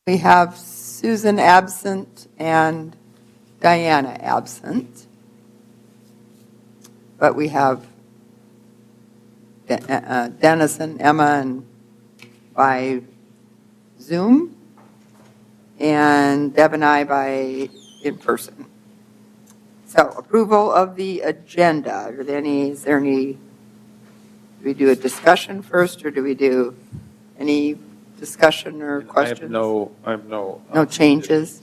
We have Susan absent and Diana absent. But we have Dennis and Emma and by Zoom, and Deb and I by in person. So approval of the agenda. Are there any, do we do a discussion first, or do we do any discussion or questions? I have no. No changes?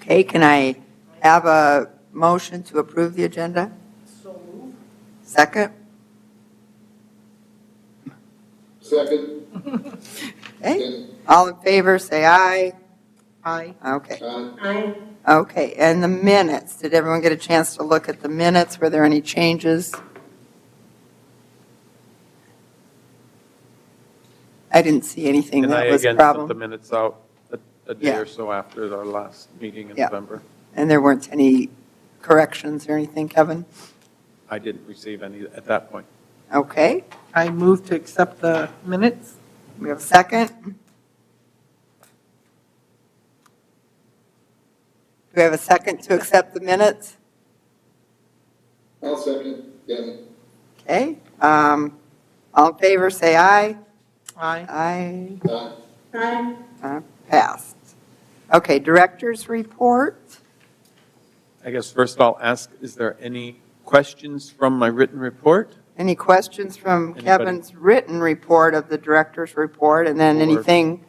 Okay, can I have a motion to approve the agenda? So moved. Second? Second. Okay, all in favor, say aye. Aye. Okay. Aye. Okay, and the minutes, did everyone get a chance to look at the minutes? Were there any changes? I didn't see anything And I that was a again sent the problem. minutes out a day Yeah. or so after our last meeting in Yeah. November. And there weren't any corrections or anything, Kevin? I didn't receive any at that point. Okay, I move to accept the minutes. we have a second? Do we have a second to accept the minutes? I'll second it. Okay, all in favor, say aye. Aye. Aye. Aye. Aye. Passed. Okay, director's report. I guess first I'll ask, is there any questions from my written report? Any questions from Anybody? Kevin's written report of the director's report? And then Or- anything,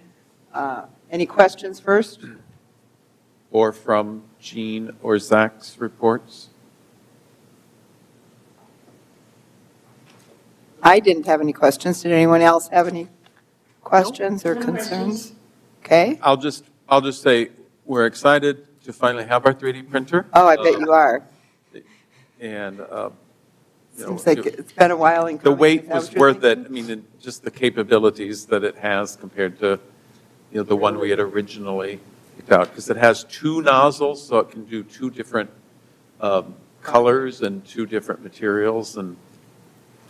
any questions first? Or from Jean or Zach's reports? I didn't have any questions. Did anyone else have any questions or No concerns? Okay. I'll just say, we're excited to finally have our 3D printer. Oh, I bet you are. And, Seems like it's been a while in the coming. wait Is that was what you're worth it. thinking? I mean, just the capabilities that it has compared to, the one we had originally picked out. Because it has two nozzles, so it can do two different colors and two different materials. And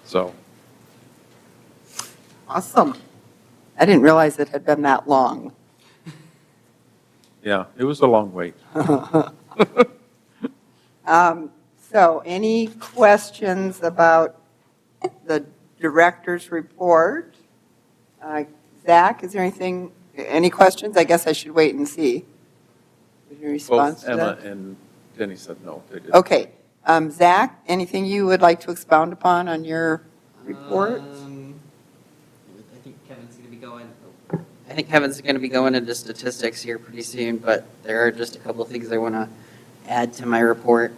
so, Awesome. I didn't realize it had been that long. yeah, it was a long wait. So any questions about the director's report? Zach, is there anything, any questions? I guess I should wait and see. Is your response Both to Emma that? and Denny said no, they didn't. Okay. Zach, anything you would like to expound upon on your report? I think Kevin's going to be going into statistics here pretty soon, but there are just a couple of things I want to add to my report.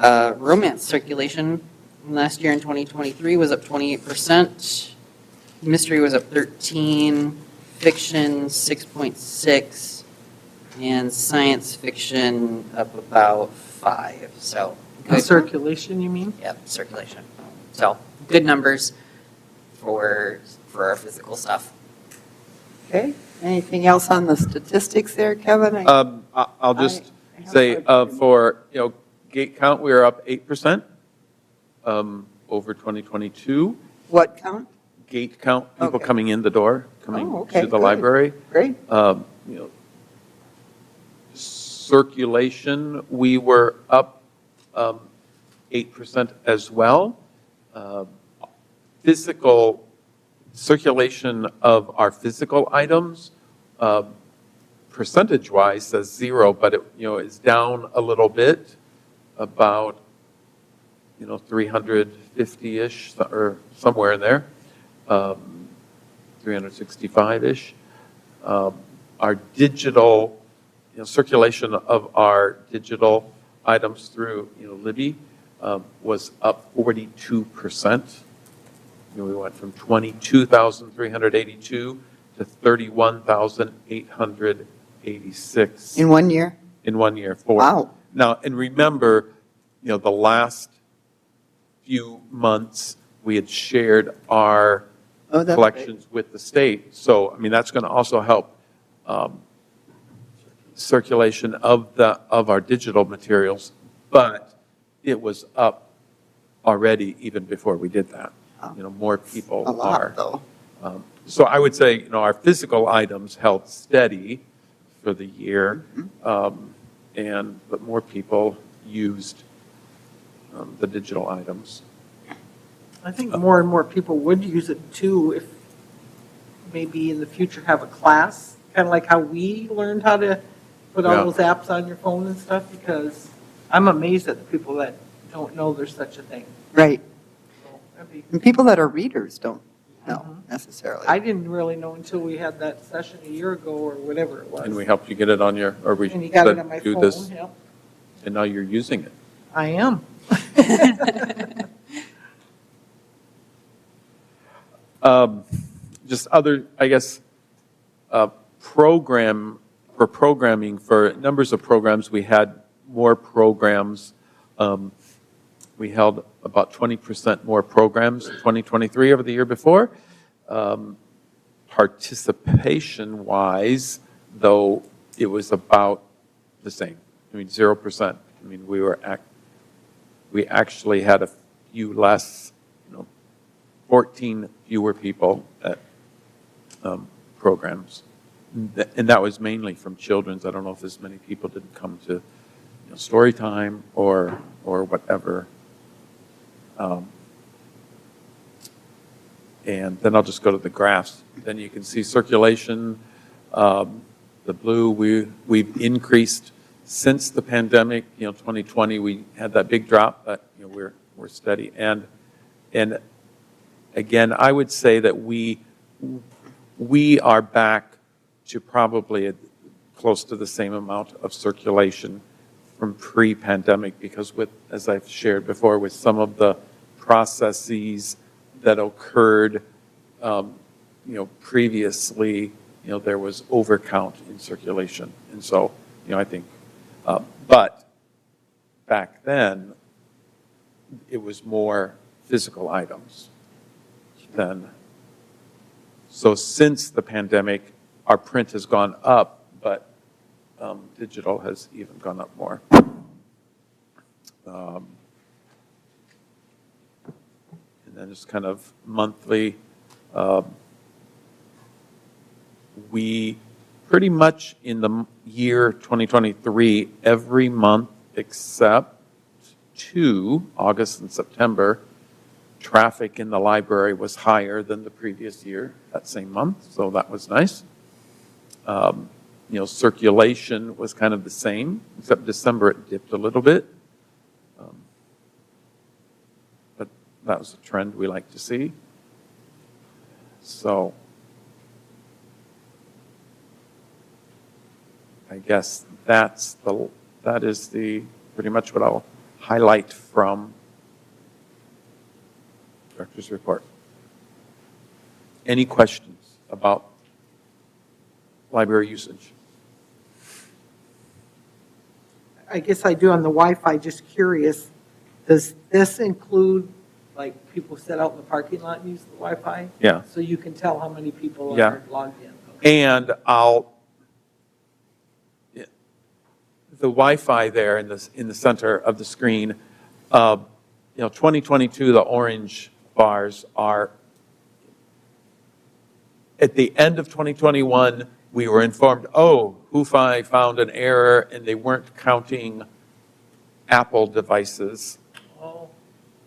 Romance circulation last year in 2023 was up 28%. Mystery was up 13%. Fiction 6.6%. And science fiction up about 5%. So good. Circulation, you mean? Yep, circulation. So good numbers for our physical stuff. Okay. Anything else on the statistics there, Kevin? I'll just I have say, a- for, gate count, we are up 8% over 2022. What count? Gate count, people Okay. coming in the door, coming Oh, okay, to the good. library. Great. Circulation, we were up 8% as well. Physical circulation of our physical items, percentage-wise, says 0, but it is down a little bit, about 350-ish or somewhere in there, 365-ish. Our digital circulation of our digital items through Libby was up 42%. We went from 22,382 to 31,886 In 1 year? in 1 year. Wow. Now, and remember, the last few months we had shared our Oh, that's collections with the state. So, I mean, that's going to also help circulation of our digital materials, but it was up already even before we did that. More people A are. lot, though. So I would say, our physical items held steady, for the year. But more people used the digital items. I think more and more people would use it too if maybe in the future have a class, kind of like how we learned how to put all Yeah. those apps on your phone and stuff, because I'm amazed at the people that don't know there's such a thing. Right. So that'd be- And people that are readers don't know Mhm. necessarily. I didn't really know until we had that session a year ago or whatever it was. And we helped you get it on your, or we And you got it said, on my do phone, this, yep. and now you're using it. I am. Just other, I guess, programming for numbers of programs, we had more programs. We held about 20% more programs in 2023 over the year before. Participation-wise, though, it was about the same. I mean, 0%. I mean, we actually had a few less, 14 fewer people at programs. And that was mainly from children's. I don't know if as many people didn't come to story time or whatever. And then I'll just go to the graphs. Then you can see circulation. The blue, we've increased since the pandemic. 2020 we had that big drop, but we're steady. And again, I would say that we are back to probably close to the same amount of circulation from pre-pandemic, because as I've shared before, with some of the processes that occurred, previously, there was overcount in circulation. And so, I think, but back then, it was more physical items than. So since the pandemic, our print has gone up, but digital has even gone up more. And then just kind of monthly, we pretty much in the year 2023, every month except 2, August and September, traffic in the library was higher than the previous year, that same month, so that was nice. Circulation was kind of the same, except December it dipped a little bit. But that was a trend we like to see. So I guess that is pretty much what I'll highlight from Director's report. Any questions about library usage? I guess I do on the Wi-Fi, just curious, does this include, like, people sit out in the parking lot and use the Wi-Fi? Yeah. So you can tell how many people Yeah. are logged in? Okay. And the Wi-Fi there in the center of the screen, 2022, the orange bars are, at the end of 2021, we were informed, Wi-Fi found an error, and they weren't counting Apple devices. Oh,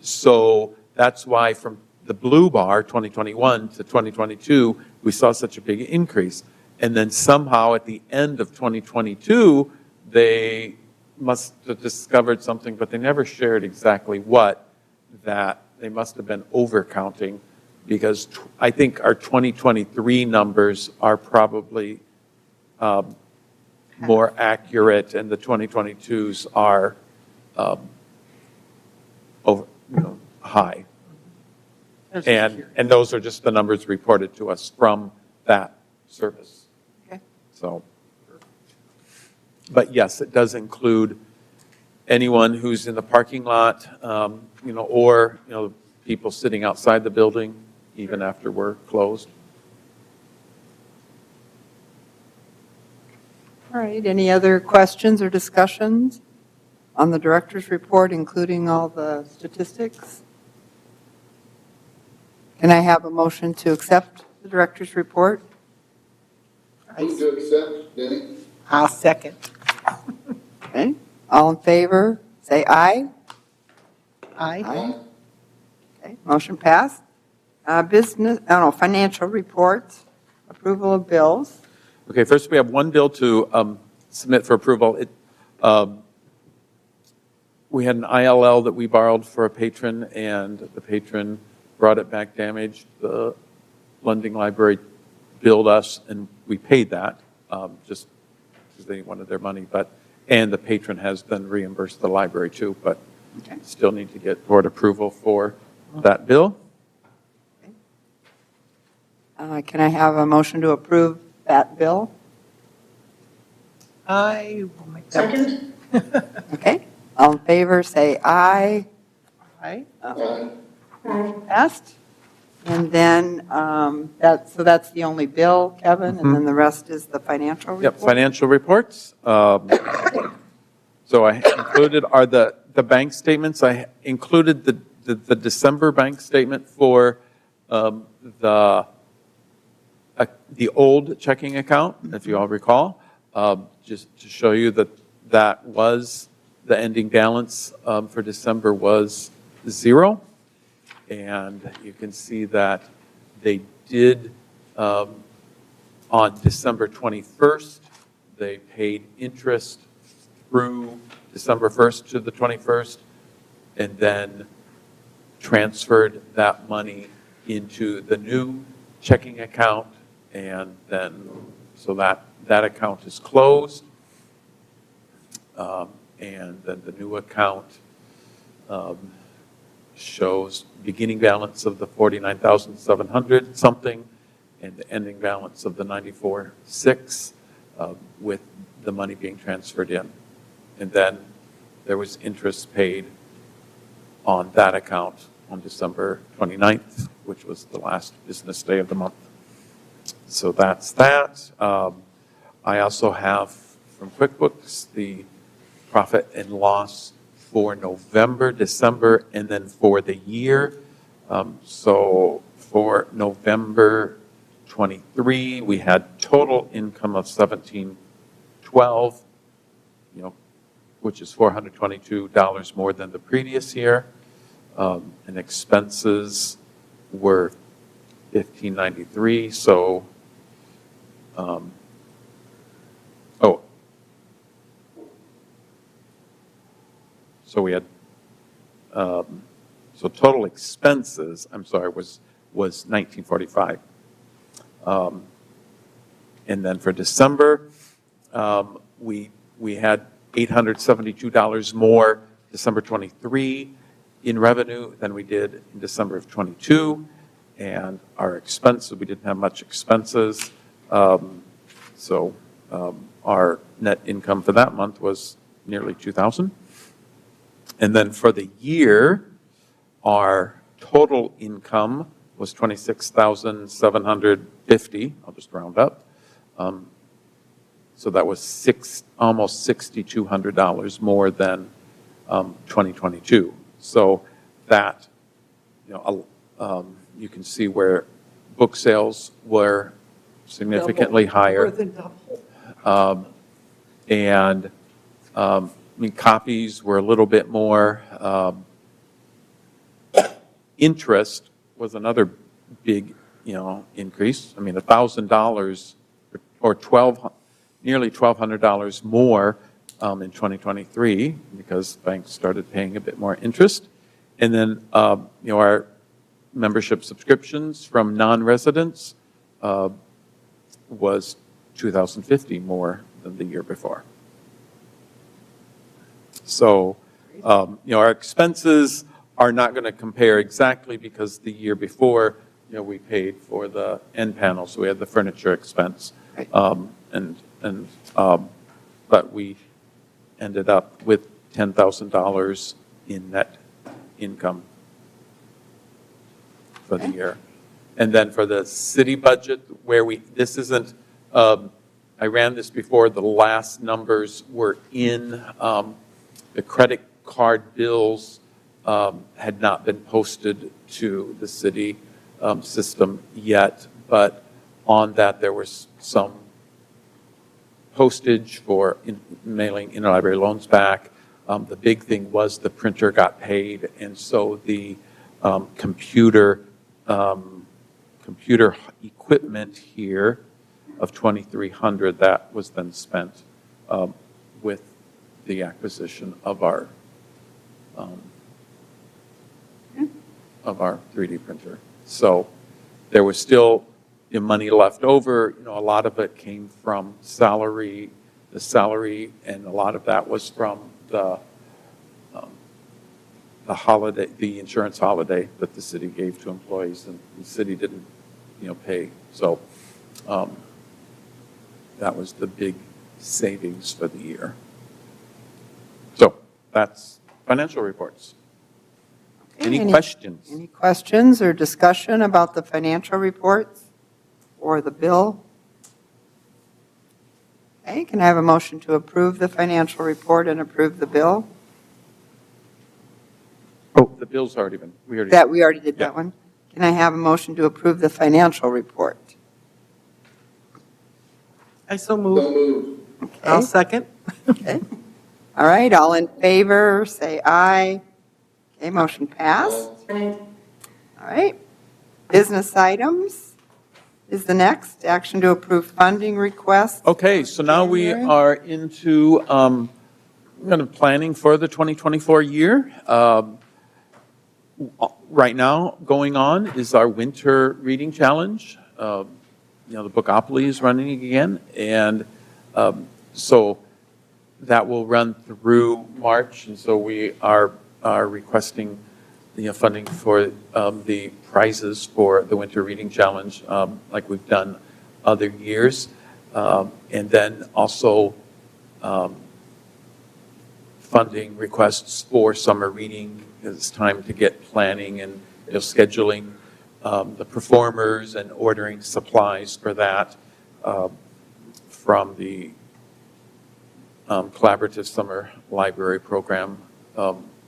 So that's why from the blue bar, 2021 to 2022, we saw such a big increase. And then somehow at the end of 2022, they must have discovered something, but they never shared exactly what, that they must have been overcounting, because I think our 2023 numbers are probably more accurate, and the 2022s are high. I was just And curious. those are just the numbers reported to us from that service. Okay. So, but yes, it does include anyone who's in the parking lot, or, people sitting outside the building even after we're closed. All right, any other questions or discussions on the director's report, including all the statistics? Can I have a motion to accept the director's report? Move to accept, Denny. I'll second. Okay, all in favor, say aye. Aye. Aye. Okay, motion passed. Financial reports, approval of bills. Okay, first we have one bill to submit for approval. We had an ILL that we borrowed for a patron, and the patron brought it back damaged. The lending library billed us, and we paid that, just because they wanted their money. And the patron has then reimbursed the library too, but Okay. still need to get board approval for that bill. Can I have a motion to approve that bill? I will make that. Second? Okay, all in favor, say aye. Aye. Aye. Passed. And then, that's the only bill, Kevin, and then the rest is the financial report? Yep, financial reports. So I included are the bank statements. I included the December bank statement for the old checking account, if you all recall, just to show you that was the ending balance for December was 0. And you can see that they did, on December 21st, they paid interest through December 1st to the 21st, and then transferred that money into the new checking account, and then, so that account is closed. And then the new account shows beginning balance of the 49,700 something and the ending balance of the 94,600 with the money being transferred in. And then there was interest paid on that account on December 29th, which was the last business day of the month. So that's that. I also have from QuickBooks the profit and loss for November, December, and then for the year. So for November 23, we had total income of $1,712, which is $422 more than the previous year. And expenses were $1,593. So, so we had, so total expenses, I'm sorry, was $1,945. And then for December, we had $872 more December 23 in revenue than we did in December of 22. And our expenses, we didn't have much expenses. So our net income for that month was nearly $2,000. And then for the year, our total income was $26,750. I'll just round up. So that was almost $6,200 more than 2022. So that, you can see where book sales were significantly higher. More than double. And copies were a little bit more. Interest was another big, increase. I mean, $1,000 or nearly $1,200 more in 2023 because banks started paying a bit more interest. And then, our membership subscriptions from non-residents was $2,050 more than the year before. So, our expenses are not going to compare exactly because the year before, we paid for the end panel, so we had the furniture expense. Right. But we ended up with $10,000 in net income for the year. And then for the city budget, where this isn't, I ran this before, the last numbers were in, the credit card bills had not been posted to the city system yet, but on that there was some postage for mailing interlibrary loans back. The big thing was the printer got paid, and so the computer equipment here of $2,300, that was then spent with the acquisition of our 3D printer. So there was still money left over. A lot of it came from the salary, and a lot of that was from the holiday, the insurance holiday that the city gave to employees, and the city didn't, pay. So that was the big savings for the year. So that's financial reports. Any questions? Any questions or discussion about the financial reports or the bill? Okay, can I have a motion to approve the financial report and approve the bill? Oh, the bill's already been, we already. We already did that one. Can I have a motion to approve the financial report? I so So move. moved. I'll Okay, second. okay. All right, all in favor, say aye. Okay, motion passed. All right. Business items is the next. Action to approve funding request. Okay, so now we January. are into kind of planning for the 2024 year. Right now, going on is our winter reading challenge. The Bookopoly is running again, and so that will run through March, and so we are requesting funding for the prizes for the winter reading challenge, like we've done other years, and then also funding requests for summer reading. It's time to get planning and scheduling the performers and ordering supplies for that from the Collaborative Summer Library Program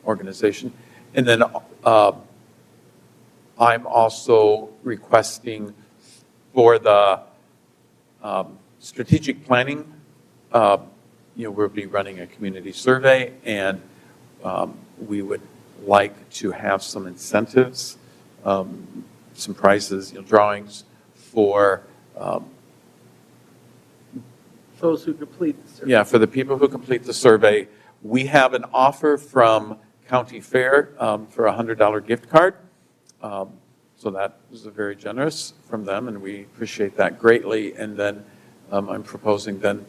organization. And then I'm also requesting for the strategic planning, we'll be running a community survey, and we would like to have some incentives, some prizes, drawings for Those who complete the survey. yeah, for the people who complete the survey. We have an offer from County Fair for a $100 gift card. So that is very generous from them, and we appreciate that greatly. And then I'm proposing then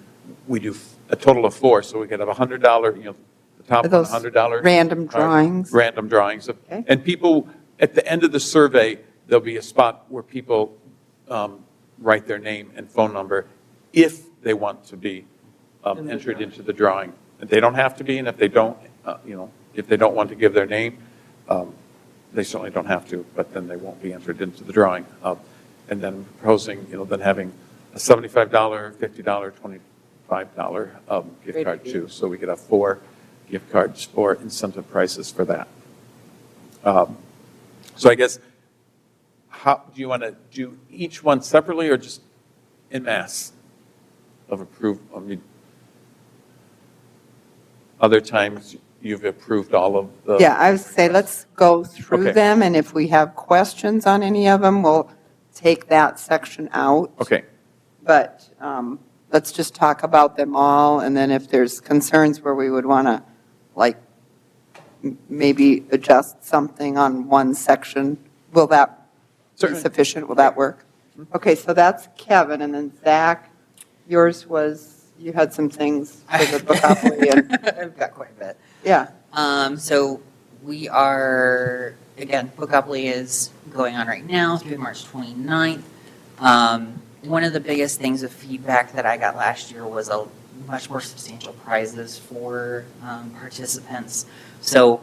we do a total of 4, so we could have a $100, the top Are one, those $100. random drawings? Random drawings. Okay. And people, at the end of the survey, there'll be a spot where people write their name and phone number if they want to be entered into the drawing. They don't have to be, and if they don't, if they don't want to give their name, they certainly don't have to, but then they won't be entered into the drawing. And then proposing, then having a $75, $50, $25 gift Great card idea. too. So we could have 4 gift cards for incentive prices for that. So I guess, how do you want to do each one separately or just en masse of approve? I mean, other times you've approved all of the. Yeah, I would say let's go through Okay. them, and if we have questions on any of them, we'll take that section out. Okay, But let's just talk about them all, and then if there's concerns where we would want to, like, maybe adjust something on one section, will that be Certainly. sufficient? Will that work? Okay, so that's Kevin, and then Zach, yours was, you had some things for the Bookopoly, and, I've got quite a bit. yeah. So we are, again, Bookopoly is going on right now through March 29th. One of the biggest things of feedback that I got last year was a much more substantial prizes for participants. So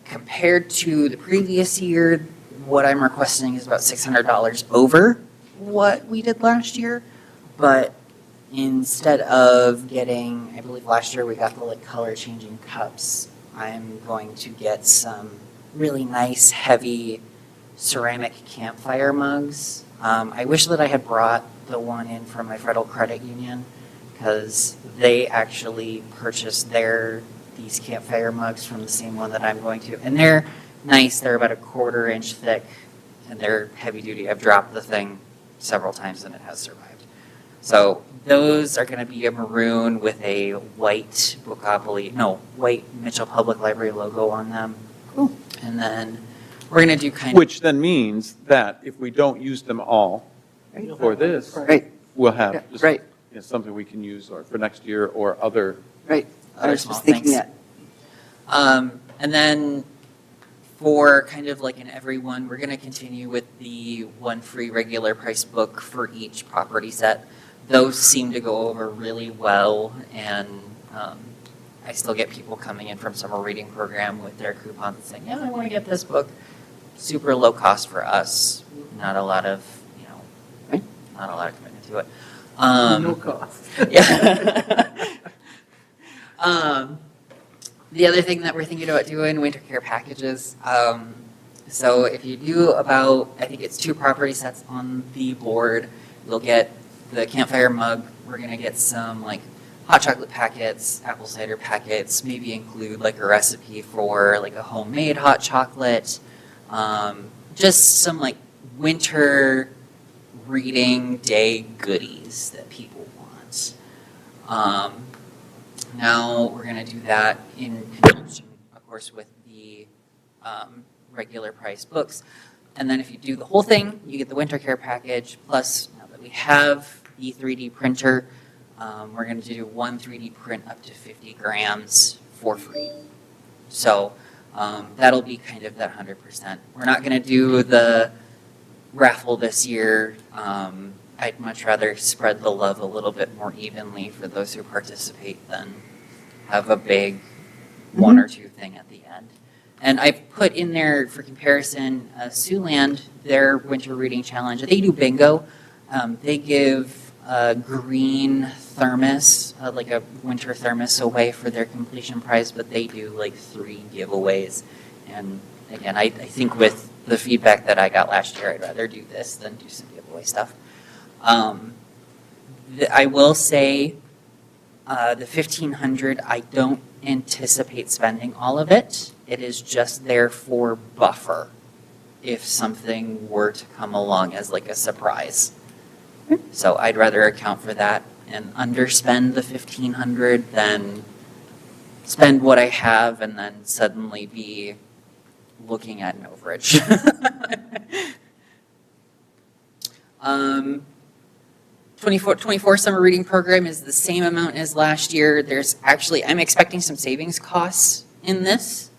compared to the previous year, what I'm requesting is about $600 over what we did last year. But instead of getting, I believe last year we got the like color changing cups, I'm going to get some really nice heavy ceramic campfire mugs. I wish that I had brought the one in from my Federal Credit Union because they actually purchased these campfire mugs from the same one that I'm going to. And they're nice. They're about a 1/4 inch thick, and they're heavy duty. I've dropped the thing several times and it has survived. So those are going to be a maroon with a white white Mitchell Public Library logo on them. Cool. And then we're going to do kind of. Which then means that if we don't use them all for this, Right, we'll Yeah, have just, right. something we can use or for next year or other. right. I Other was small just thinking things. that. And then for kind of like an everyone, we're going to continue with the one free regular price book for each property set. Those seem to go over really well, and I still get people coming in from summer reading program with their coupons saying, yeah, I want to get this book. Super low cost for us, not a lot of, Right. not a lot of commitment to it. No cost. Yeah. The other thing that we're thinking about doing, winter care packages. So if you do about, I think it's 2 property sets on the board, you'll get the campfire mug. We're going to get some like hot chocolate packets, apple cider packets, maybe include like a recipe for like a homemade hot chocolate. Just some like winter reading day goodies that people want. Now we're going to do that in conjunction, of course, with the regular price books. And then if you do the whole thing, you get the winter care package. Plus, now that we have the 3D printer, we're going to do 1 3D print up to 50 grams for free. So that'll be kind of that 100%. We're not going to do the raffle this year. I'd much rather spread the love a little bit more evenly for those who participate than have a big 1 or 2 thing at the end. And I put in there for comparison, Siouxland, their winter reading challenge. They do bingo. They give a green thermos, like a winter thermos away for their completion prize, but they do like 3 giveaways. And again, I think with the feedback that I got last year, I'd rather do this than do some giveaway stuff. I will say the 1,500, I don't anticipate spending all of it. It is just there for buffer if something were to come along as like a surprise. So I'd rather account for that and underspend the 1,500 than spend what I have and then suddenly be looking at an overage. 24 summer reading program is the same amount as last year. There's actually, I'm expecting some savings costs in this.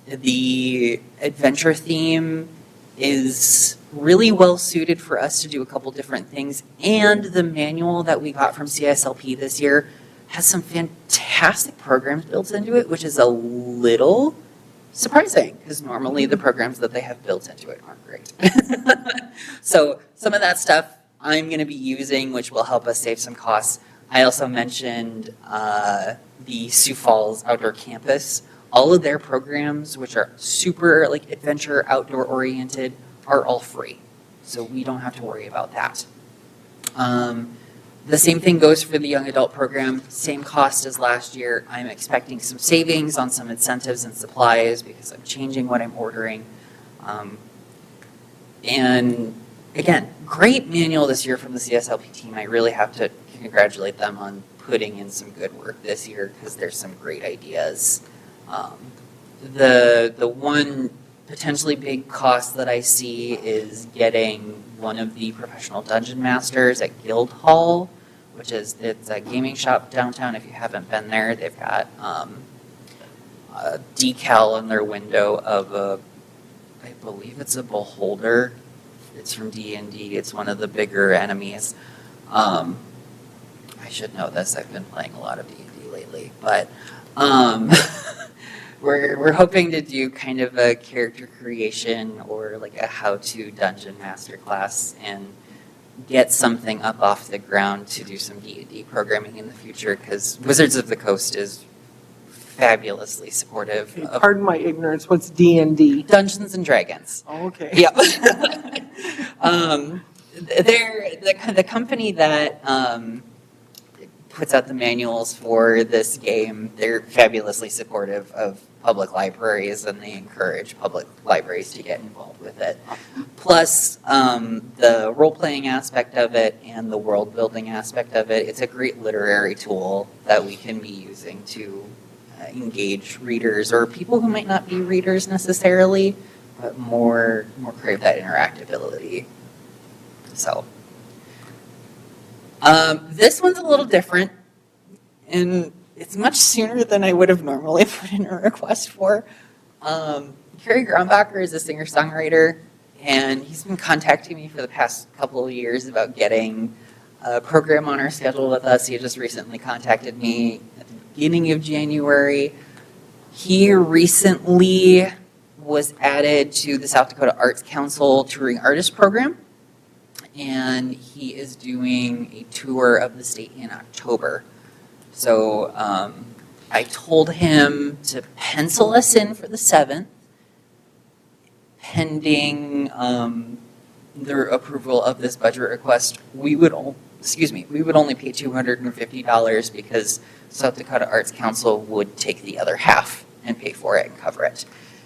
The adventure theme is really well suited for us to do a couple different things. And the manual that we got from CSLP this year has some fantastic programs built into it, which is a little surprising because normally the programs that they have built into it aren't great. So some of that stuff I'm going to be using, which will help us save some costs. I also mentioned the Sioux Falls Outdoor Campus. All of their programs, which are super like adventure, outdoor oriented, are all free. So we don't have to worry about that. The same thing goes for the young adult program, same cost as last year. I'm expecting some savings on some incentives and supplies because I'm changing what I'm ordering. And again, great manual this year from the CSLP team. I really have to congratulate them on putting in some good work this year because there's some great ideas. The one potentially big cost that I see is getting one of the professional dungeon masters at Guildhall, which is, it's a gaming shop downtown. If you haven't been there, they've got a decal on their window of a, I believe it's a beholder. It's from D&D. It's one of the bigger enemies. I should know this. I've been playing a lot of D&D lately, but we're hoping to do kind of a character creation or like a how-to dungeon master class and get something up off the ground to do some D&D programming in the future because Wizards of the Coast is fabulously supportive Okay, of pardon my ignorance, what's D&D? Dungeons and Dragons. Oh, okay. Yep. They're the company that puts out the manuals for this game. They're fabulously supportive of public libraries, and they encourage public libraries to get involved with it. Plus, the role-playing aspect of it and the world-building aspect of it, it's a great literary tool that we can be using to engage readers or people who might not be readers necessarily, but more crave that interactability. So, this one's a little different, and it's much sooner than I would have normally put in a request for. Carrie Grombacher is a singer-songwriter, and he's been contacting me for the past couple of years about getting a program on our schedule with us. He just recently contacted me at the beginning of January. He recently was added to the South Dakota Arts Council Touring Artist Program, and he is doing a tour of the state in October. So I told him to pencil us in for the 7th, pending their approval of this budget request. We would only pay $250 because South Dakota Arts Council would take the other half and pay for it and cover it.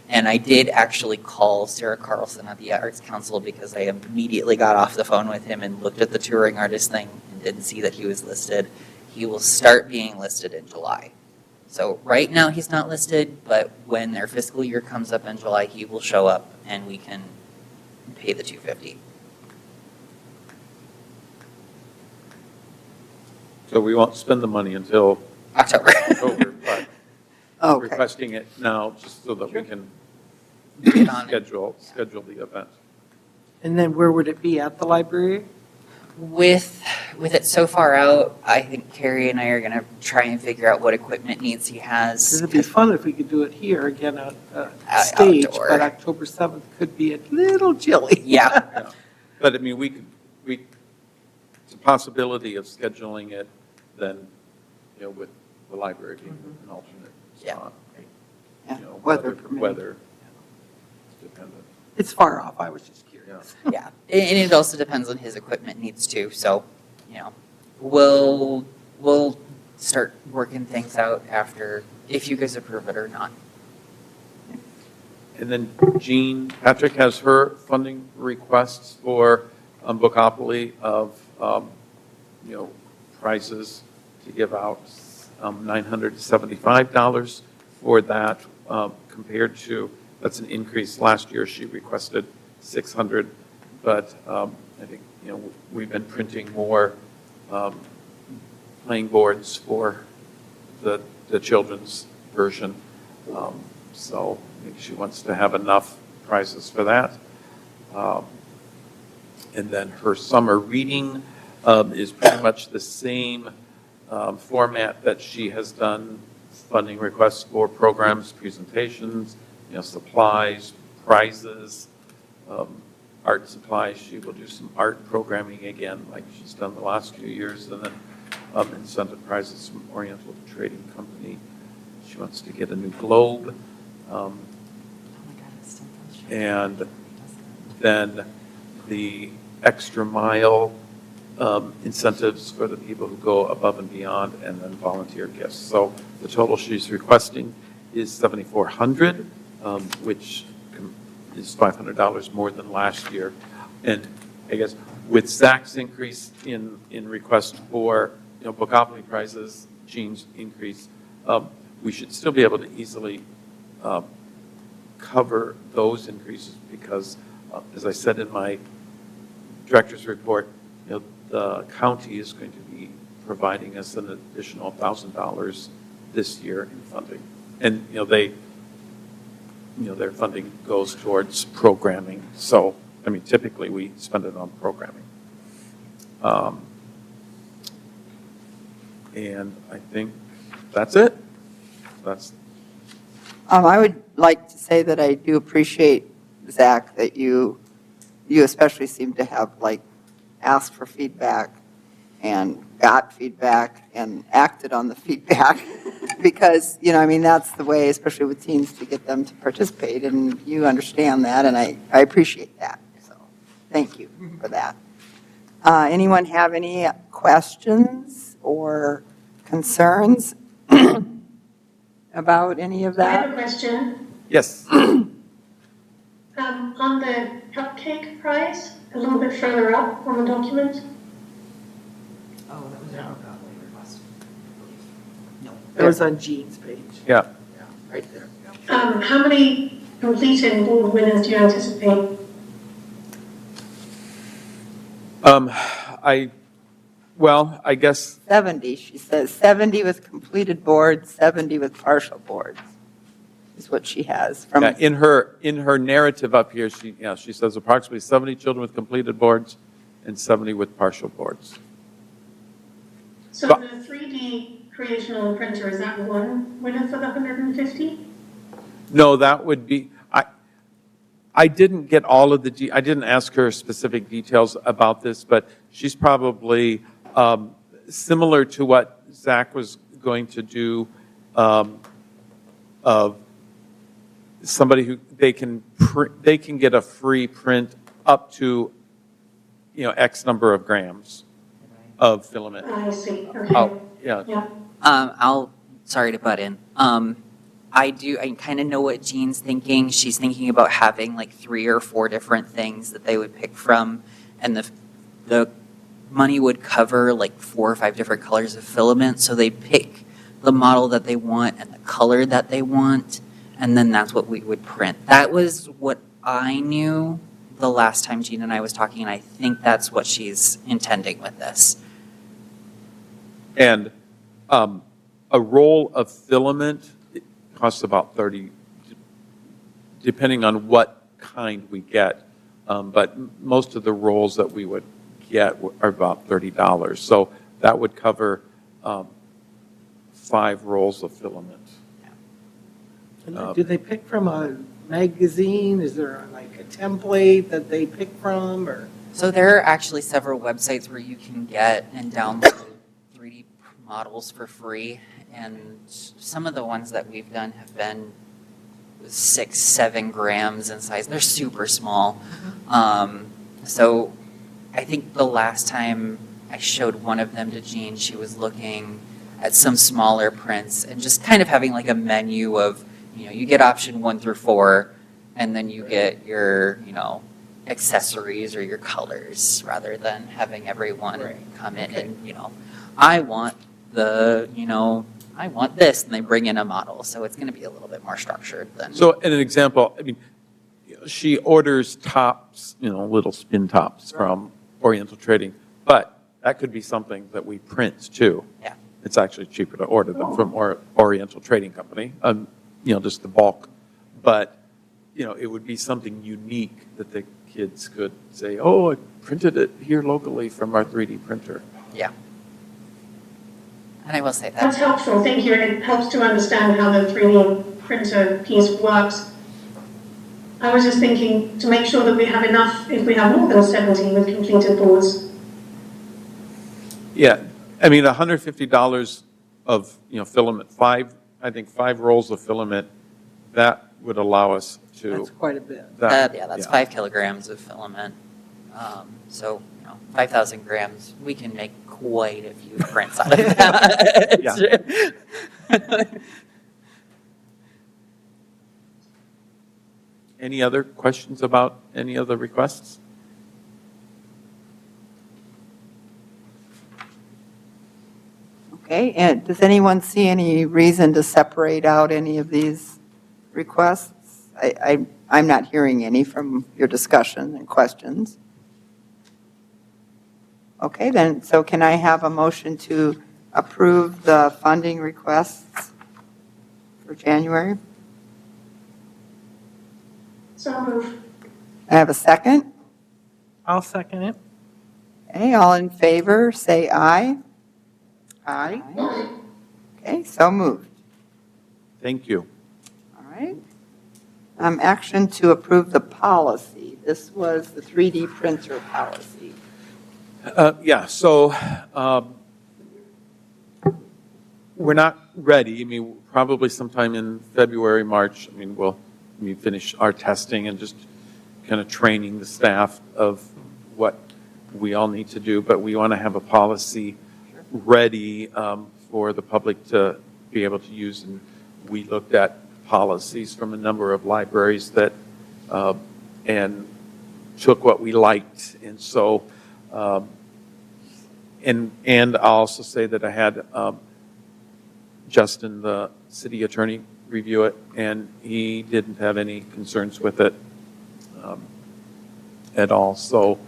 And I did actually call Sarah Carlson at the Arts Council because I immediately got off the phone with him and looked at the touring artist thing and didn't see that he was listed. He will start being listed in July. So right now he's not listed, but when their fiscal year comes up in July, he will show up and we can pay the $250. So we won't spend the money until October. October, but Okay. requesting it now just so that we can Get on it. schedule the event. And then where would it be, at the library? With it so far out, I think Carrie and I are going to try and figure out what equipment needs he has. It'd be fun if we could do it here again at stage, Outdoor. but October 7th could be a little chilly. Yeah. Yeah. But I mean, it's a possibility of scheduling it then, with the library being an alternate Yeah. spot. Yeah, You know, weather permitting. Weather. It's dependent. It's far off, I was just curious. Yeah, and it also depends on his equipment needs too, so, we'll start working things out after, if you guys approve it or not. And then Jean Patrick has her funding requests for Bookopoly of, prizes to give out, $975 for that, compared to, that's an increase. Last year she requested $600, but I think, we've been printing more playing boards for the children's version. So I think she wants to have enough prizes for that. And then her summer reading is pretty much the same format that she has done funding requests for programs, presentations, supplies, prizes, art supplies. She will do some art programming again, like she's done the last few years, and then incentive prizes from Oriental Trading Company. She wants to get a new globe. And then the extra mile incentives for the people who go above and beyond, and then volunteer gifts. So the total she's requesting is $7,400, which is $500 more than last year. And I guess with Zach's increase in request for Bookopoly prizes, Jean's increase, we should still be able to easily cover those increases because, as I said in my director's report, the county is going to be providing us an additional $1,000 this year in funding. And, their funding goes towards programming. So, I mean, typically we spend it on programming. And I think that's it. I would like to say that I do appreciate, Zach, that you especially seem to have asked for feedback and got feedback and acted on the feedback because, that's the way, especially with teens, to get them to participate, and you understand that, and I appreciate that. So thank you for that. Anyone have any questions or concerns about any of I have that? a question. Yes. On the cupcake price, a little bit further up on the document, Oh, that was our request. No. It was on Jean's page. Yeah. Yeah, right there. how many completed board winners do you anticipate? I guess 70, she says, 70 with completed boards, 70 with partial boards, is what she has from, in her narrative up here, she says approximately 70 children with completed boards and 70 with partial boards. So But- the 3D creation on the printer, is that one winner for the 150? No, that would be, I didn't get all of I didn't ask her specific details about this, but she's probably similar to what Zach was going to do, of somebody who they can get a free print up to, X number of grams of filament. I see, okay. Oh, yeah. Yeah. Sorry to butt in. I kind of know what Jean's thinking. She's thinking about having like 3 or 4 different things that they would pick from, and the money would cover like 4 or 5 different colors of filament. So they pick the model that they want and the color that they want, and then that's what we would print. That was what I knew the last time Jean and I was talking, and I think that's what she's intending with this. And a roll of filament costs about 30, depending on what kind we get. But most of the rolls that we would get are about $30. So that would cover 5 rolls of filament. And do they pick from a magazine? Is there like a template that they pick from, or? So there are actually several websites where you can get and download 3D models for free, and some of the ones that we've done have been 6-7 grams in size. They're super small. So I think the last time I showed one of them to Jean, she was looking at some smaller prints and just kind of having like a menu of, you get option 1 through 4, and then you get your, accessories or your colors, rather than having everyone come in and, I want I want this, and they bring in a model. So it's going to be a little bit more structured than. So, in an example, she orders tops, little spin tops from Oriental Trading, but that could be something that we print too. Yeah. It's actually cheaper to order them from Oriental Trading Company, just the bulk. But, it would be something unique that the kids could say, oh, I printed it here locally from our 3D printer. Yeah. And I will say that. That's helpful, thank you. It helps to understand how the 3D printer piece works. I was just thinking to make sure that we have enough, if we have more than 70 with completed boards. Yeah, $150 of, filament, 5 rolls of filament, that would allow us to. That's quite a bit. That's 5 kilograms of filament. So, 5,000 grams, we can make quite a few prints out of that. Any other questions about any other requests? okay, and does anyone see any reason to separate out any of these requests? I'm not hearing any from your discussion and questions. Okay, then, so can I have a motion to approve the funding requests for January? So move. I have a second. I'll second it. Okay, all in favor, say aye. Aye. Aye. Okay, so moved. Thank you. All right. Action to approve the policy. This was the 3D printer policy. So we're not ready. Probably sometime in February, March, we'll finish our testing and just kind of training the staff of what we all need to do, but we want to have a policy ready for the public to be able to use. And we looked at policies from a number of libraries that, and took what we liked. And so, and I'll also say that I had Justin, the city attorney, review it, and he didn't have any concerns with it at all. So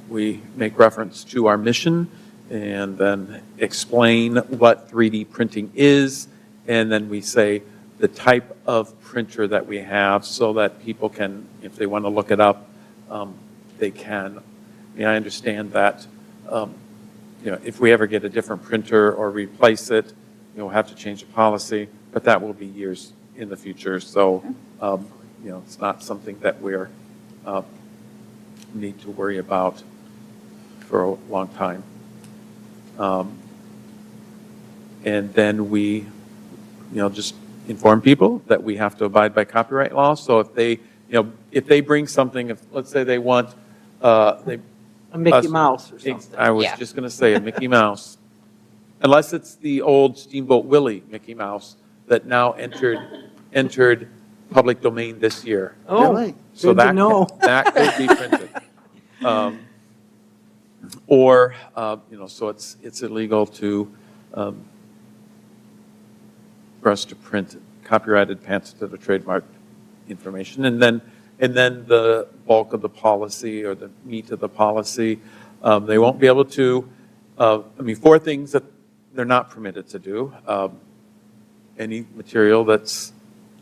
we make reference to our mission and then explain what 3D printing is, and then we say the type of printer that we have so that people can, if they want to look it up, they can. I mean, I understand that if we ever get a different printer or replace it, we'll have to change the policy, but that will be years in the future. So, it's not something that we're need to worry about for a long time. And then we, just inform people that we have to abide by copyright law. So if they bring something, let's say they want, A Mickey us- Mouse or something. I was Yeah. just going to say a Mickey Mouse, unless it's the old Steamboat Willie Mickey Mouse that now entered public domain this year. Oh, Really? So good to that know. that could be printed. Or so it's illegal to for us to print copyrighted patented or trademark information, and then the bulk of the policy or the meat of the policy, they won't be able to. 4 things that they're not permitted to do: any material that's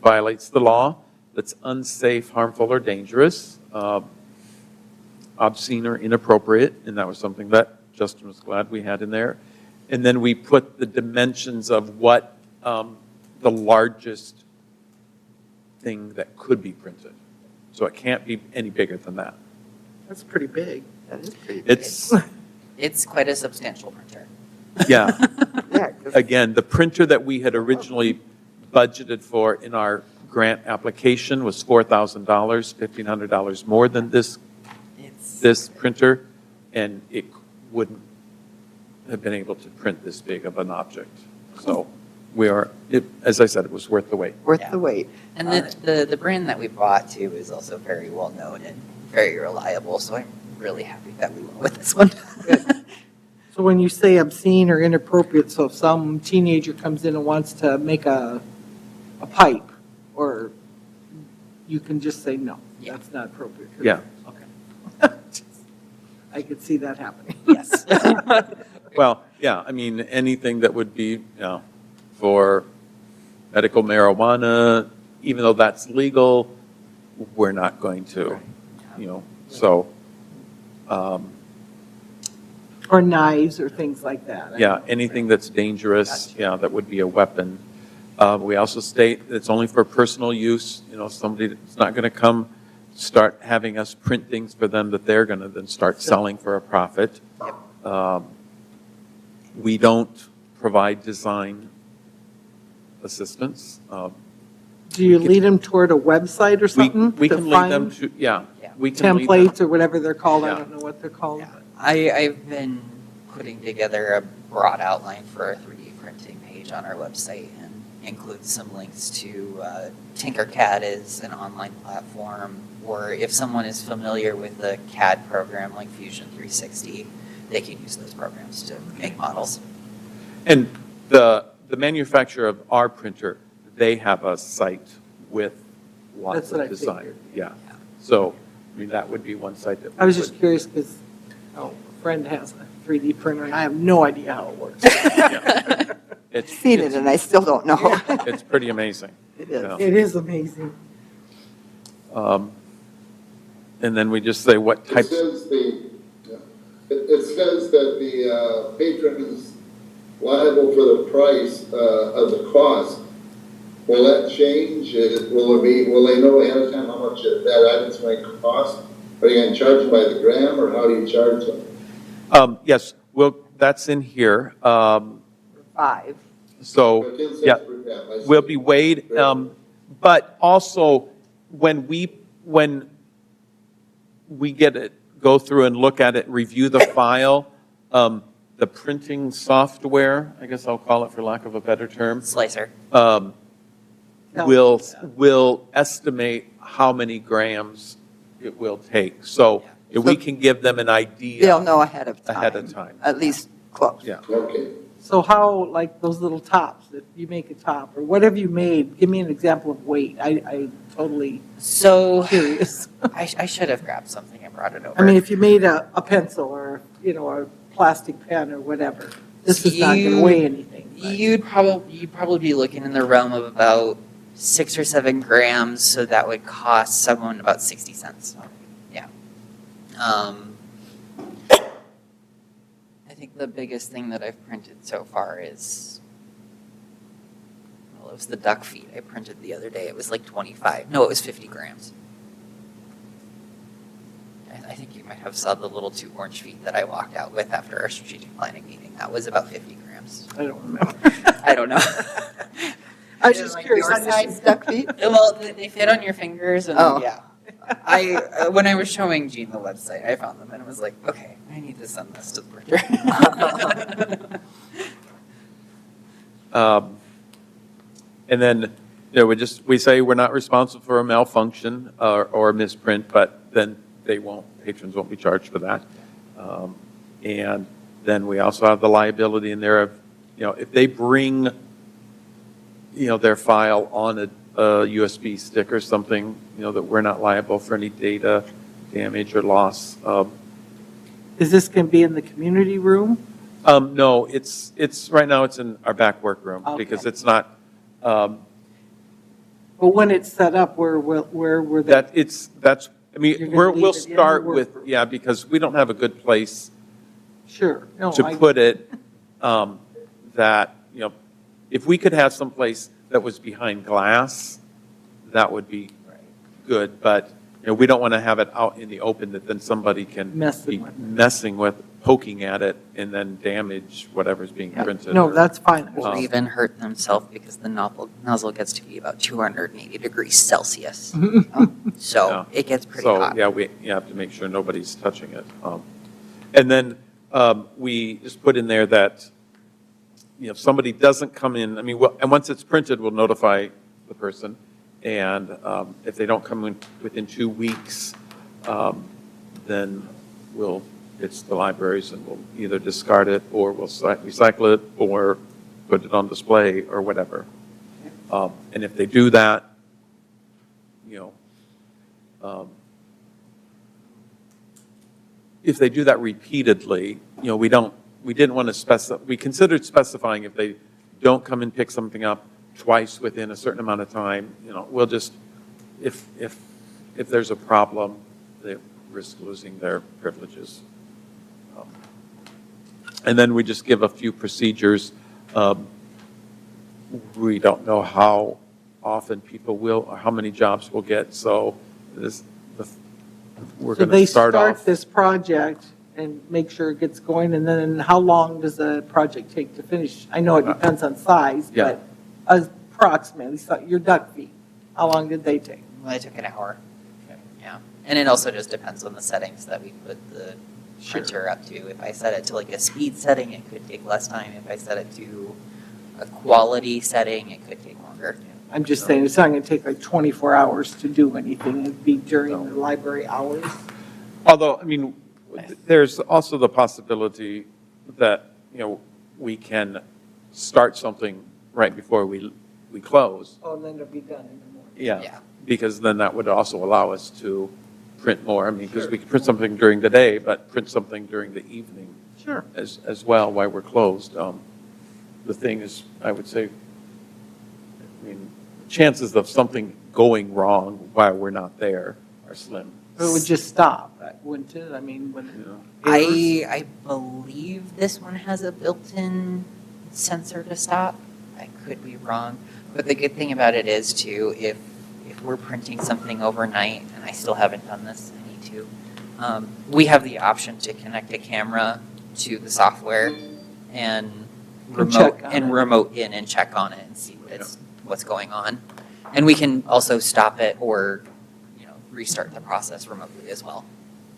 violates the law, that's unsafe, harmful, or dangerous, obscene or inappropriate, and that was something that Justin was glad we had in there. And then we put the dimensions of what the largest thing that could be printed. So it can't be any bigger than that. That's pretty big. That is pretty big. It's quite a substantial printer. Yeah, Yeah, 'cause again, the printer that we had originally budgeted for in our grant application was $4,000, $1,500 more than this printer, and it wouldn't have been able to print this big of an object. So as I said, it was worth the wait. worth Yeah. the wait. And the brand that we bought too is also very well known and very reliable, so I'm really happy that we went with this one. So when you say obscene or inappropriate, so if some teenager comes in and wants to make a pipe, or you can just say, no, Yeah. that's not appropriate. Yeah. Okay. I could see that happening. Yes. Well, yeah, anything that would be, for medical marijuana, even though that's legal, we're not going to, so, Or knives or things like that. yeah, anything that's dangerous, that would be a weapon. We also state that it's only for personal use, somebody that's not going to come start having us print things for them that they're going to then start selling for a profit. We don't provide design assistance. Do you lead them toward a website or We something? we to can lead them find to, we can lead them. templates or whatever they're called, I Yeah. don't know what they're called. Yeah. I've been putting together a broad outline for our 3D printing page on our website and includes some links to Tinkercad is an online platform, or if someone is familiar with the CAD program like Fusion 360, they can use those programs to make models. And the manufacturer of our printer, they have a site with lots That's what of I design. figured. Yeah, so, that would be one site that. I was we just would- curious because a friend has a 3D printer and I have no idea how it works. Yeah. It's- Seen it it's- and I still don't know. It's pretty amazing. It is. Yeah. It is amazing. And then we just say what It types, says it says that the patron is liable for the price of the cost. Will that change? Will they know ahead of time how much that item's going to cost? Are you going to charge them by the gram, or how do you charge them? yes, well, that's in here. 5. So, 15 cents yeah, per gram, I see. will be weighed, but also when we get it, go through and look at it, review the file, the printing software, I guess I'll call it for lack of a better term, Slicer. will estimate how many grams it will take. So if we can give them an idea. They'll know ahead of time. Ahead of time. At least close. Yeah. Okay. So how, like those little tops, if you make a top or whatever you made, give me an example of weight. I totally So curious. I should have grabbed something and brought it over. I mean, if you made a pencil or, a plastic pen or whatever, this is not going to weigh anything. but- You'd probably be looking in the realm of about 6 or 7 grams, so that would cost someone about 60 cents. Yeah. I think the biggest thing that I've printed so far is, well, it was the duck feet I printed the other day. It was like 25. No, it was 50 grams. I think you might have saw the little 2 orange feet that I walked out with after our strategic planning meeting. That was about 50 grams. I don't remember. I don't know. I was just Like curious. your size duck feet? Well, they fit on your fingers, and Oh. yeah. When I was showing Jean the website, I found them and I was like, okay, I need to send this to the printer. And then, we say we're not responsible for a malfunction or a misprint, but then patrons won't be charged for that. And then we also have the liability in there of, if they bring, their file on a USB stick or something, that we're not liable for any data damage or loss. Is this going to be in the community room? No, right now it's in our back workroom because Okay. it's not, But when it's set up, where the, we'll You're gonna leave it in the start with, workroom. because we don't have a good place sure. No, to put it, that, if we could have someplace that was behind glass, that would be good, but, we don't want to have it out in the open that then somebody can Messing be with it. messing with, poking at it, and then damage whatever's being Yeah. printed. No, that's fine. Or even hurt themselves because the nozzle gets to be about 280 degrees Celsius. So Yeah. it gets pretty So, hot. yeah, you have to make sure nobody's touching it. And then we just put in there that, if somebody doesn't come in, and once it's printed, we'll notify the person. And if they don't come in within 2 weeks, then it's the libraries, and we'll either discard it, or we'll recycle it, or put it on display, or whatever. And if they do that, if they do that repeatedly, we didn't want to specify, we considered specifying if they don't come and pick something up twice within a certain amount of time, we'll just, if there's a problem, they risk losing their privileges. And then we just give a few procedures. We don't know how often people will, or how many jobs we'll get, so we're So going they to start off. this project and make sure it gets going, and then how long does the project take to finish? I know it depends on size, Yeah. but approximately, so your duck feet, how long did they take? Well, it took an hour. Yeah. And it also just depends on the settings that we put the printer up to. If I set it to like a speed setting, it could take less time. If I set it to a quality setting, it could take longer. I'm just saying, it's not going to take like 24 hours to do anything. It'd be during the library hours. Although, there's also the possibility that, we can start something right before we close. Oh, and then it'll be done in the morning. Yeah. Because then that would also allow us to print more. Because we could print something during the day, but print something during the evening Sure. as well while we're closed. The thing is, I would say, chances of something going wrong while we're not there are slim. It would just stop, wouldn't it? When I believe this one has a built-in sensor to stop. I could be wrong. But the good thing about it is, too, if we're printing something overnight, and I still haven't done this, I need to, we have the option to connect a camera to the software and remote in and check on it and see what's going on. And we can also stop it or, restart the process remotely as well.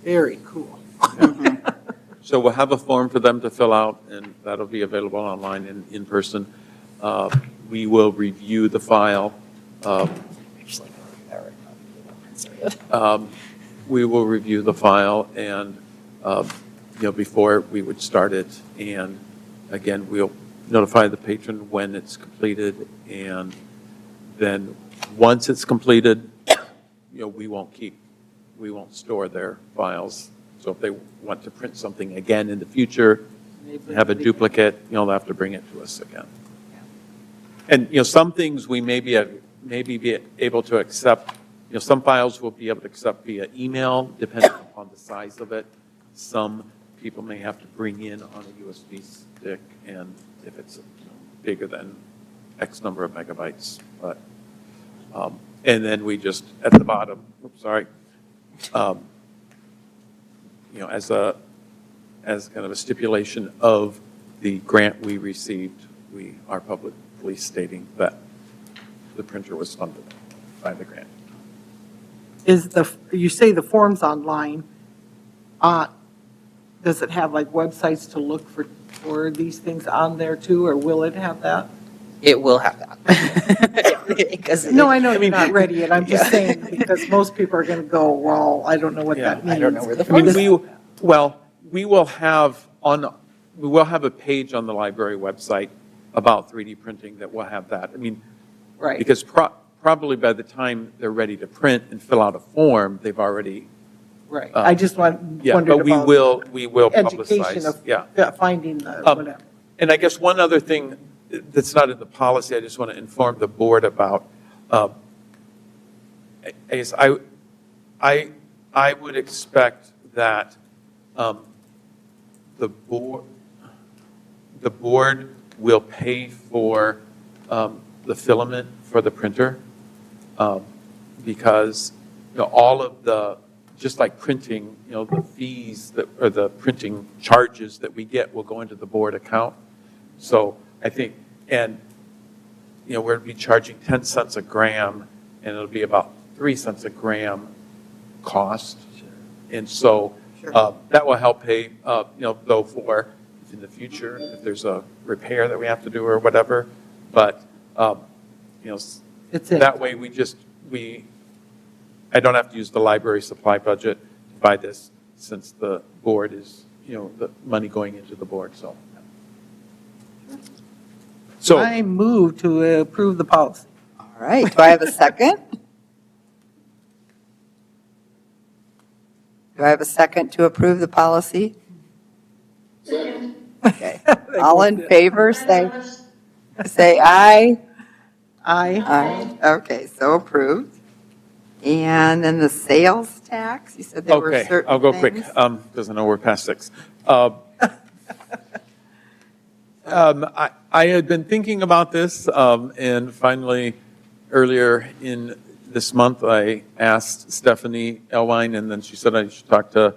Very cool. So we'll have a form for them to fill out, and that'll be available online and in person. We will review the file. We will review the file and, before we would start it. And again, we'll notify the patron when it's completed. And then once it's completed, we won't store their files. So if they want to print something again in the future, have a duplicate, they'll have to bring it to us again. And, some things we may be able to accept, some files we'll be able to accept via email, depending upon the size of it. Some people may have to bring in on a USB stick, and if it's bigger than X number of megabytes. But, and then we just, at the bottom, as kind of a stipulation of the grant we received, we are publicly stating that the printer was funded by the grant. You say the form's online, does it have like websites to look for these things on there too, or will it have that? It will have that. Because No, I know you're not ready yet, I'm just saying, because most people are going to go, well, I don't know what that means. I don't know where the I mean, form is. we will have a page on the library website about 3D printing that will have that. I mean, Right. because probably by the time they're ready to print and fill out a form, they've already. Right, I just wondered Yeah, but we about will education publicize. of finding the whatever. And I guess one other thing that's not in the policy, I just want to inform the board about, is I would expect that the board will pay for the filament for the printer, because all of the, just like printing, the fees or the printing charges that we get will go into the board account. So I think, and we're going to be charging 10 cents a gram, and it'll be about 3 cents a gram cost. And so that will help pay, though, for in the future if there's a repair that we have to do or whatever. But that way I don't have to use the library supply budget to buy this, since the board is, the money going into the board. So I move to approve the policy. All right, do I have a second? Do I have a second to approve the policy? Second. Okay, all in favor, say aye. Aye. Aye, okay, so approved. And then the sales tax, you said there were okay, certain I'll go quick, things. because I know we're past 6. I had been thinking about this, and finally, earlier in this month, I asked Stephanie Elwine, and then she said I should talk to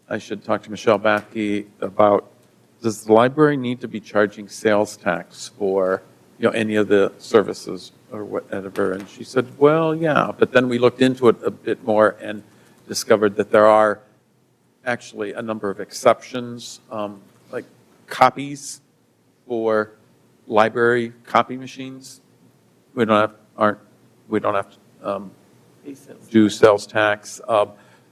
Michelle Batkey about, does the library need to be charging sales tax for any of the services or whatever? And she said, well, yeah. But then we looked into it a bit more and discovered that there are actually a number of exceptions, like copies for library copy machines. We don't have to do sales tax.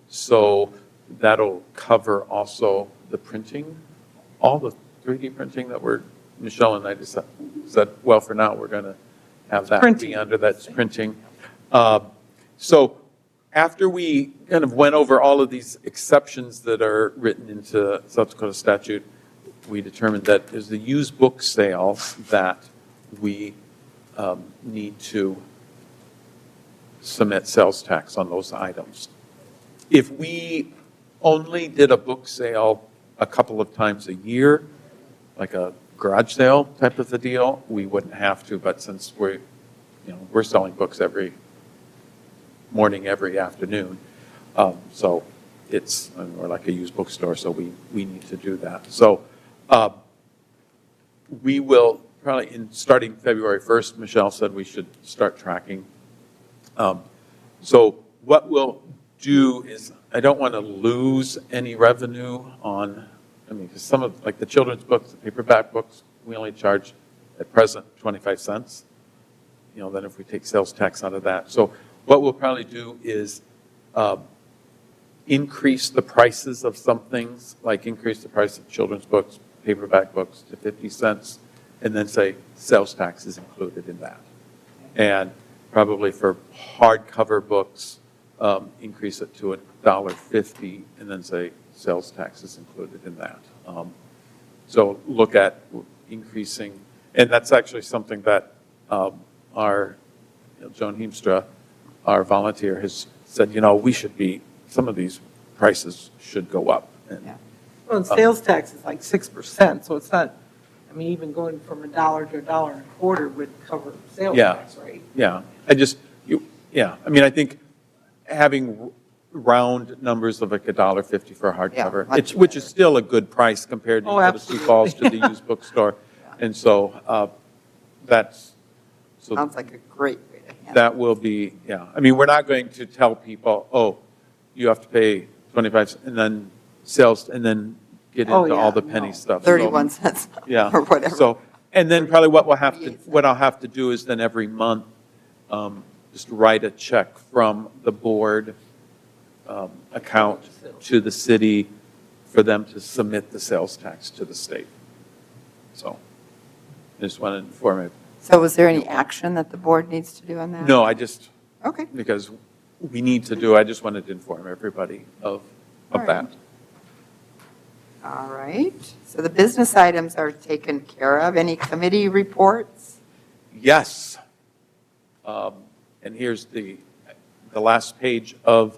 So that'll cover also the printing, all the 3D printing that Michelle and I just said, well, for now, we're going to have that Printing. be under that's printing. So after we kind of went over all of these exceptions that are written into South Dakota statute, we determined that is the used book sales that we need to submit sales tax on those items. If we only did a book sale a couple of times a year, like a garage sale type of a deal, we wouldn't have to. But since we're selling books every morning, every afternoon, so we're like a used bookstore, so we need to do that. So we will probably, starting February 1st, Michelle said we should start tracking. So what we'll do is, I don't want to lose any revenue on I mean, because some of, like the children's books, the paperback books, we only charge at present 25 cents. You know, then if we take sales tax out of that. So what we'll probably do is increase the prices of some things, like increase the price of children's books, paperback books to 50 cents, and then say sales tax is included in that. And probably for hardcover books, increase it to $1.50, and then say sales tax is included in that. So look at increasing, and that's actually something that our, Joan Heemstra, our volunteer, has said, we should be, some of these prices should go up. And, Yeah. Well, and sales tax is like 6%, so it's not, I mean, even going from $1 to $1.25 would cover sales Yeah. tax, right? Yeah, I mean, I think having round numbers of like $1.50 for a hardcover, much which is better. still a good price compared to Oh, go to Sioux absolutely. Falls to the used bookstore. And so so Sounds like a great way to handle it. that will be, I mean, we're not going to tell people, oh, you have to pay 25 cents and then sales, and then get Oh, into yeah, all the no. penny stuff. So- 31 cents Yeah. or whatever. So, and then probably what I'll have 38 to do is then every month, just write a check from the board account to the city for them to submit the sales tax to the state. So, I just want to inform it. So was there any action that the board needs to do on that? No, I just, Okay. because we need to do, I just wanted to inform everybody of All right. that. All right. So the business items are taken care of. Any committee reports? Yes. And here's the last page of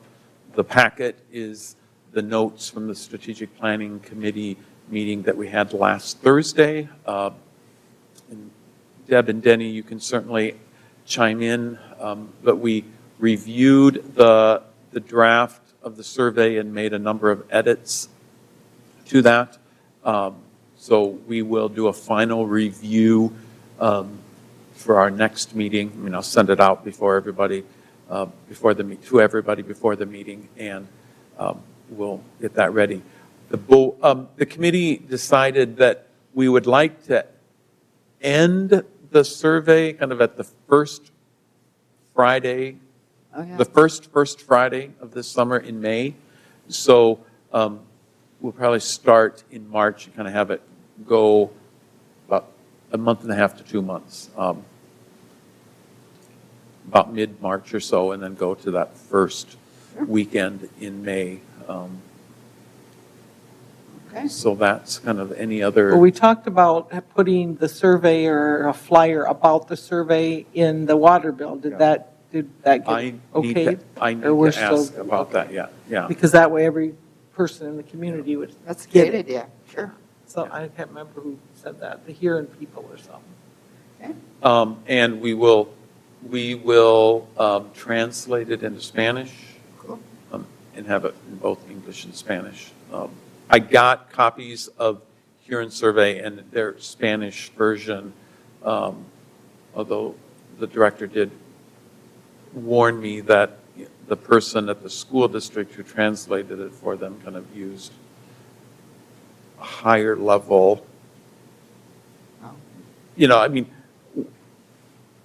the packet is the notes from the Strategic Planning Committee meeting that we had last Thursday. And Deb and Denny, you can certainly chime in, but we reviewed the draft of the survey and made a number of edits to that. So we will do a final review for our next meeting. I mean, I'll send it out before everybody, to everybody before the meeting, and we'll get that ready. The committee decided that we would like to end the survey kind of at the first Friday, Oh, yeah. the first Friday of this summer in May. So we'll probably start in March and kind of have it go about a month and a half to 2 months, about mid-March or so, and then go to that first weekend in May. Okay. So that's kind of any other. Well, we talked about putting the survey or a flyer about the survey in the water bill. Did that I get need okayed? I need Or we're to ask still- about that, okay. yeah. Because that way every person in the community would That's a get great it. idea. Sure. So I can't remember who said that, the hearing people or something. Okay. And we will translate it into Spanish Cool. and have it in both English and Spanish. I got copies of Huron Survey and their Spanish version, although the director did warn me that the person at the school district who translated it for them kind of used a higher level. Oh. I mean,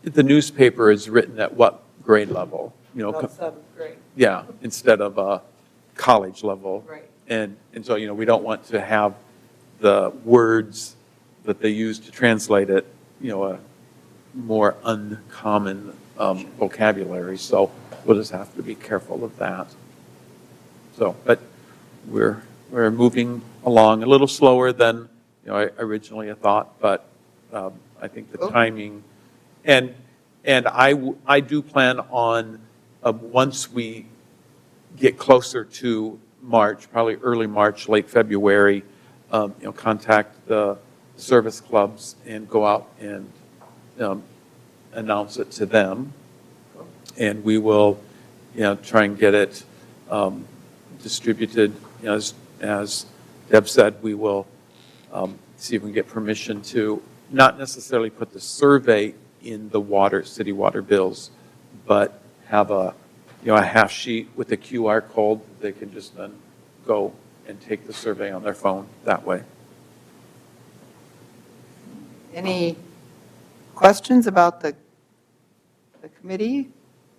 the newspaper is written at what grade level? About seventh grade. Yeah, instead of a college level. Right. And so, we don't want to have the words that they use to translate it, a more uncommon vocabulary. So we'll just have to be careful of that. So, but we're moving along a little slower than, I originally had thought, but I think the timing, and I do plan on, once we get closer to March, probably early March, late February, contact the service clubs and go out and announce it to them. And we will, try and get it distributed. As Deb said, we will see if we can get permission to not necessarily put the survey in the city water bills, but have a half sheet with a QR code that they can just then go and take the survey on their phone that way. Any questions about the committee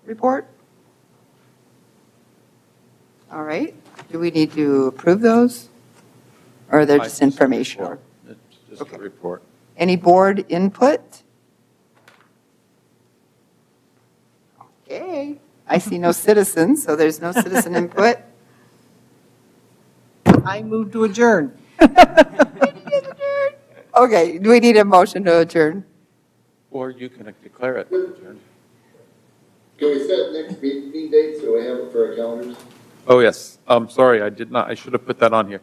report? All right. Do we need to approve those? Or they're just informational? It's just Okay. a report. Any board input? Okay. I see no citizens, so there's no citizen input. I move to adjourn. Okay, do we need a motion to adjourn? Or you can declare it adjourned. Can we set next meeting date so we have it for our calendars? Oh, yes. Sorry, I did not, I should have put that on here.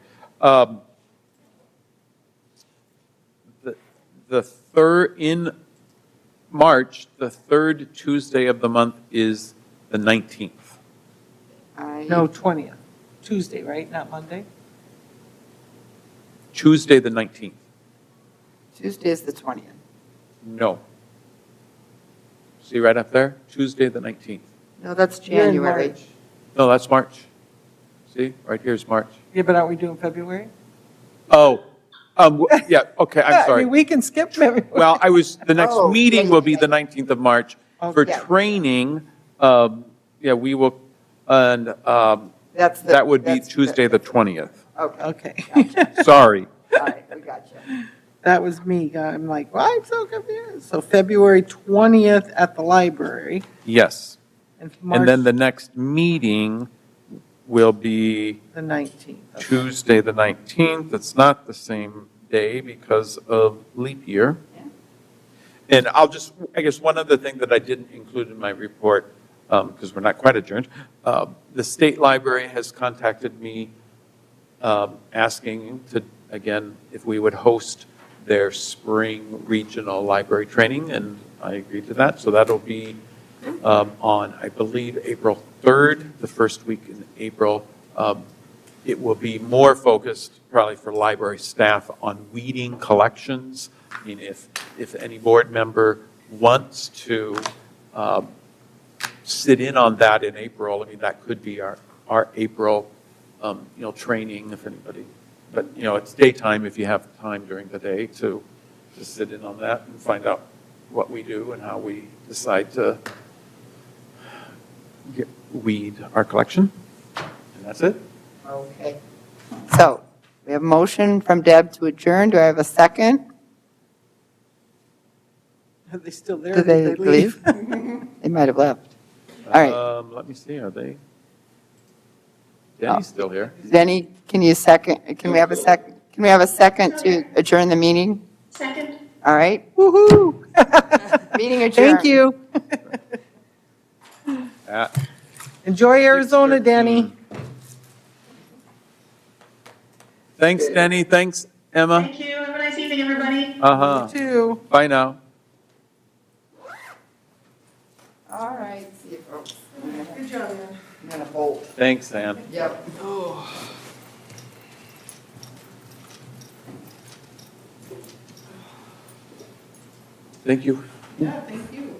The third, in March, the third Tuesday of the month is the 19th. No, 20th. Tuesday, right? Not Monday? Tuesday, the 19th. Tuesday is the 20th. No. See right up there? Tuesday, the 19th. No, that's You're in January. March. No, that's March. See, right here's March. Yeah, but aren't we doing February? Oh, yeah, okay, I'm I sorry. mean, we can skip February. Well, the next Oh, meeting yeah, will be yeah, the 19th of March. For Yeah. training, yeah, we will, and That's that would be that's Tuesday, the 20th. Okay, Okay. Sorry. all right, we got you. That was me. I'm like, well, I'm so confused. So February 20th at the library. Yes. And And then March the next meeting will be the 19th. Tuesday, the 19th. It's not the same day because of leap year. And I guess one other thing that I didn't include in my report, because we're not quite adjourned, the state library has contacted me asking to, again, if we would host their spring regional library training, and I agreed to that. So that'll be on, I believe, April 3rd, the first week in April. It will be more focused, probably for library staff, on weeding collections. I mean, if any board member wants to sit in on that in April, I mean, that could be our April, training, if anybody. But, it's daytime if you have time during the day to sit in on that and find out what we do and how we decide to weed our collection. And that's it. Okay. So we have a motion from Deb to adjourn. Do I have a second? Are they still there? Did they leave? They might have left. All right. Let me see, are they? Danny's still here. Denny, can you second, can we have a second? Can we have a second to adjourn the meeting? Second? All right. Woo-hoo. Meeting adjourned. Thank you. At Enjoy Arizona, 6:13. Danny. Thanks, Danny. Thanks, Emma. Thank you. Have a nice evening, everybody. Uh-huh. You too. Bye now. All right. See you folks. Good job, Ann. I'm going to bolt. Thanks, Ann. Yep. Thank you. Yeah, thank you.